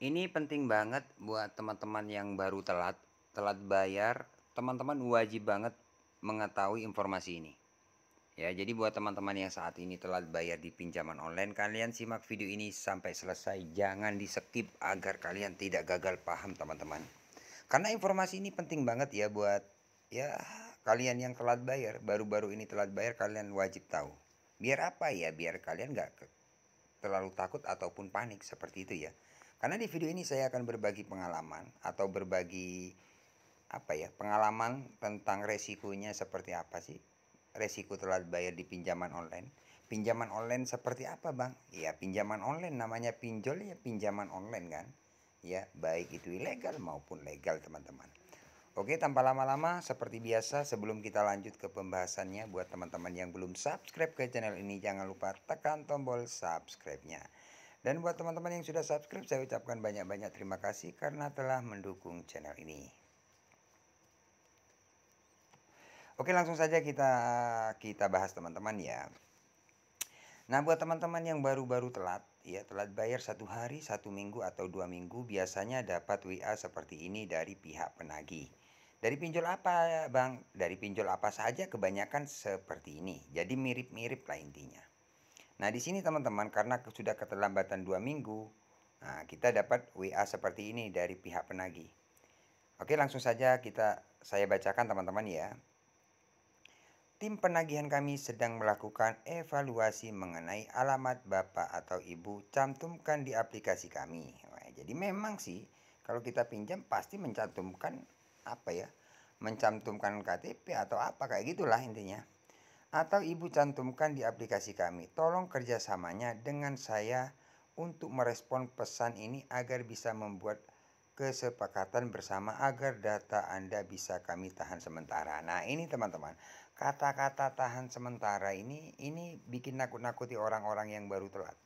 Ini penting banget buat teman-teman yang baru telat bayar, teman-teman wajib banget mengetahui informasi ini. Ya, jadi buat teman-teman yang saat ini telat bayar di pinjaman online, kalian simak video ini sampai selesai. Jangan di-skip agar kalian tidak gagal paham, teman-teman. Karena informasi ini penting banget ya buat ya kalian yang telat bayar, baru-baru ini telat bayar, kalian wajib tahu. Biar apa ya? Biar kalian nggak terlalu takut ataupun panik seperti itu ya. Karena di video ini saya akan berbagi pengalaman atau berbagi pengalaman tentang resikonya seperti apa sih. Resiko telat bayar di pinjaman online. Pinjaman online seperti apa, Bang? Ya, pinjaman online namanya pinjol ya, pinjaman online kan. Ya, baik itu ilegal maupun legal, teman-teman. Oke, tanpa lama-lama, seperti biasa, sebelum kita lanjut ke pembahasannya, buat teman-teman yang belum subscribe ke channel ini, jangan lupa tekan tombol subscribe-nya. Dan buat teman-teman yang sudah subscribe, saya ucapkan banyak-banyak terima kasih karena telah mendukung channel ini. Oke, langsung saja kita bahas, teman-teman ya. Nah, buat teman-teman yang baru-baru telat, ya telat bayar 1 hari, 1 minggu, atau 2 minggu, biasanya dapat WA seperti ini dari pihak penagih. Dari pinjol apa, Bang? Dari pinjol apa saja, kebanyakan seperti ini. Jadi mirip-mirip lah intinya. Nah, di sini teman-teman, karena sudah keterlambatan 2 minggu, nah kita dapat WA seperti ini dari pihak penagih. Oke, langsung saja saya bacakan, teman-teman ya. Tim penagihan kami sedang melakukan evaluasi mengenai alamat Bapak atau Ibu cantumkan di aplikasi kami. Wah, jadi memang sih kalau kita pinjam pasti mencantumkan mencantumkan KTP atau apa kayak gitulah intinya. Atau Ibu cantumkan di aplikasi kami. Tolong kerjasamanya dengan saya untuk merespon pesan ini agar bisa membuat kesepakatan bersama agar data Anda bisa kami tahan sementara. Nah, ini teman-teman, kata-kata tahan sementara ini bikin nakut-nakuti orang-orang yang baru telat.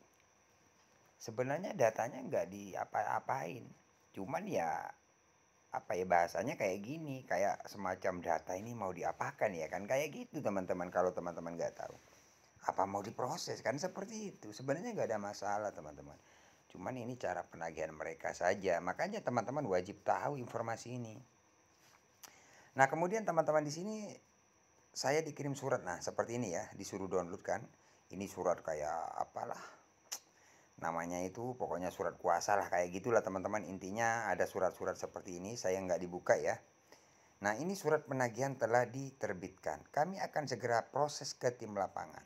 Sebenarnya datanya nggak diapa-apain, cuman ya bahasanya kayak gini, kayak semacam data ini mau diapakan ya kan, kayak gitu teman-teman. Kalau teman-teman nggak tahu apa mau diproses kan, seperti itu. Sebenarnya nggak ada masalah, teman-teman. Cuman ini cara penagihan mereka saja. Makanya teman-teman wajib tahu informasi ini. Nah, kemudian teman-teman di sini saya dikirim surat. Nah, seperti ini ya, disuruh download kan. Ini surat kayak apalah namanya itu, pokoknya surat kuasa lah kayak gitulah, teman-teman. Intinya ada surat-surat seperti ini, saya nggak dibuka ya. Nah, ini surat penagihan telah diterbitkan. Kami akan segera proses ke tim lapangan.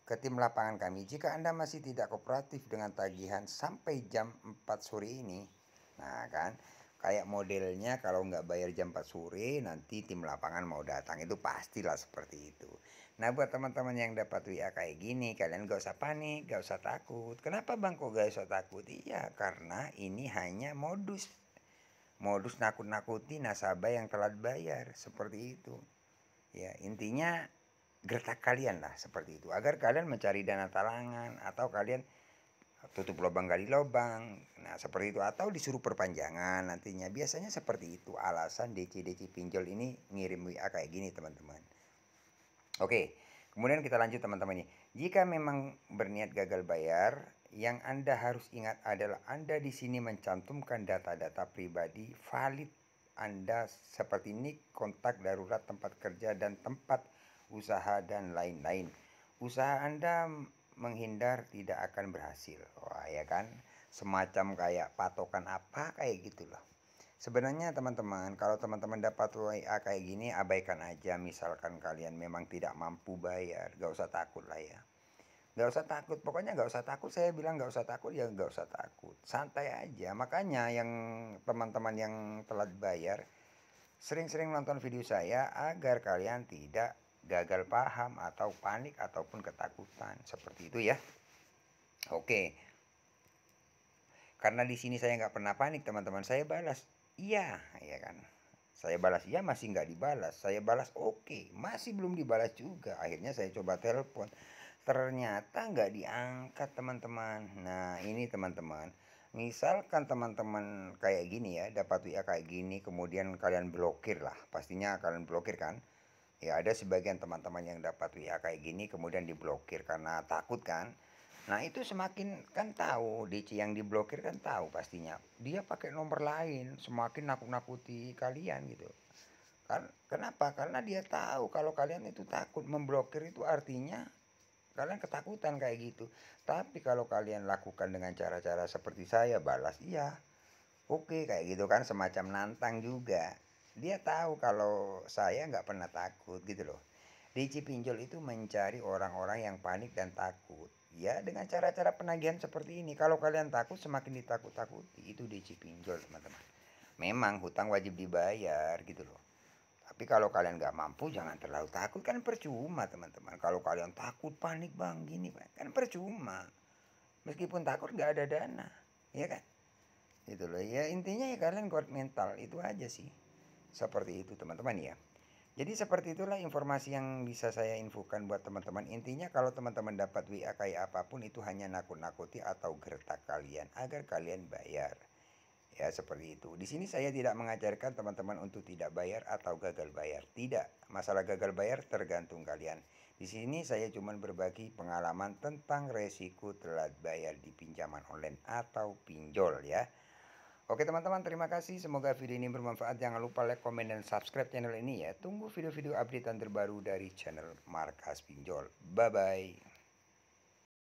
Ke tim lapangan kami, jika Anda masih tidak kooperatif dengan tagihan sampai jam 4 sore ini, nah kan, kayak modelnya kalau nggak bayar jam 4 sore, nanti tim lapangan mau datang, itu pastilah seperti itu. Nah, buat teman-teman yang dapat WA kayak gini, kalian gak usah panik, gak usah takut. Kenapa, Bang, kok gak usah takut? Iya, karena ini hanya modus nakut-nakuti nasabah yang telat bayar, seperti itu. Ya, intinya gertak kalian lah seperti itu, agar kalian mencari dana talangan atau kalian tutup lubang gali lubang. Nah, seperti itu, atau disuruh perpanjangan nantinya. Biasanya seperti itu alasan DC pinjol ini ngirim WA kayak gini, teman-teman. Oke, kemudian kita lanjut, teman-teman nih. Jika memang berniat gagal bayar, yang Anda harus ingat adalah Anda di sini mencantumkan data-data pribadi valid Anda seperti nik, kontak darurat, tempat kerja, dan tempat usaha, dan lain-lain. Usaha Anda menghindar tidak akan berhasil. Wah, ya kan? Semacam kayak patokan apa kayak gitu loh. Sebenarnya teman-teman, kalau teman-teman dapat WA kayak gini, abaikan aja. Misalkan kalian memang tidak mampu bayar, gak usah takut lah ya. Gak usah takut, pokoknya gak usah takut. Saya bilang gak usah takut ya, gak usah takut. Santai aja. Makanya yang teman-teman yang telat bayar, sering-sering nonton video saya agar kalian tidak gagal paham atau panik ataupun ketakutan. Seperti itu ya. Oke. Karena di sini saya nggak pernah panik, teman-teman. Saya balas iya, ya kan. Saya balas iya, masih nggak dibalas. Saya balas oke, masih belum dibalas juga. Akhirnya saya coba telepon, ternyata nggak diangkat, teman-teman. Nah, ini teman-teman, misalkan teman-teman kayak gini ya, dapat WA kayak gini, kemudian kalian blokir lah. Pastinya kalian blokir kan. Ya, ada sebagian teman-teman yang dapat WA kayak gini kemudian diblokir karena takut kan. Nah itu semakin kan tahu DC yang diblokir kan tahu pastinya. Dia pakai nomor lain, semakin nakut-nakuti kalian gitu. Kenapa? Karena dia tahu kalau kalian itu takut. Memblokir itu artinya kalian ketakutan kayak gitu. Tapi kalau kalian lakukan dengan cara-cara seperti saya, balas iya, oke kayak gitu kan, semacam nantang juga. Dia tahu kalau saya nggak pernah takut gitu loh. DC pinjol itu mencari orang-orang yang panik dan takut. Ya dengan cara-cara penagihan seperti ini. Kalau kalian takut semakin ditakut-takuti. Itu DC pinjol teman-teman. Memang hutang wajib dibayar gitu loh. Tapi kalau kalian nggak mampu jangan terlalu takut, kan percuma teman-teman. Kalau kalian takut panik bang gini bang, kan percuma. Meskipun takut nggak ada dana, ya kan? Gitu loh. Ya intinya ya kalian kuat mental itu aja sih. Seperti itu teman-teman ya. Jadi seperti itulah informasi yang bisa saya infokan buat teman-teman. Intinya kalau teman-teman dapat WA kayak apapun itu hanya nakut-nakuti atau gertak kalian agar kalian bayar. Ya seperti itu. Di sini saya tidak mengajarkan teman-teman untuk tidak bayar atau gagal bayar. Tidak. Masalah gagal bayar tergantung kalian. Di sini saya cuma berbagi pengalaman tentang resiko telat bayar di pinjaman online atau pinjol ya. Oke teman-teman, terima kasih. Semoga video ini bermanfaat. Jangan lupa like, komen, dan subscribe channel ini ya. Tunggu video-video updatean terbaru dari channel Markas Pinjol. Bye-bye.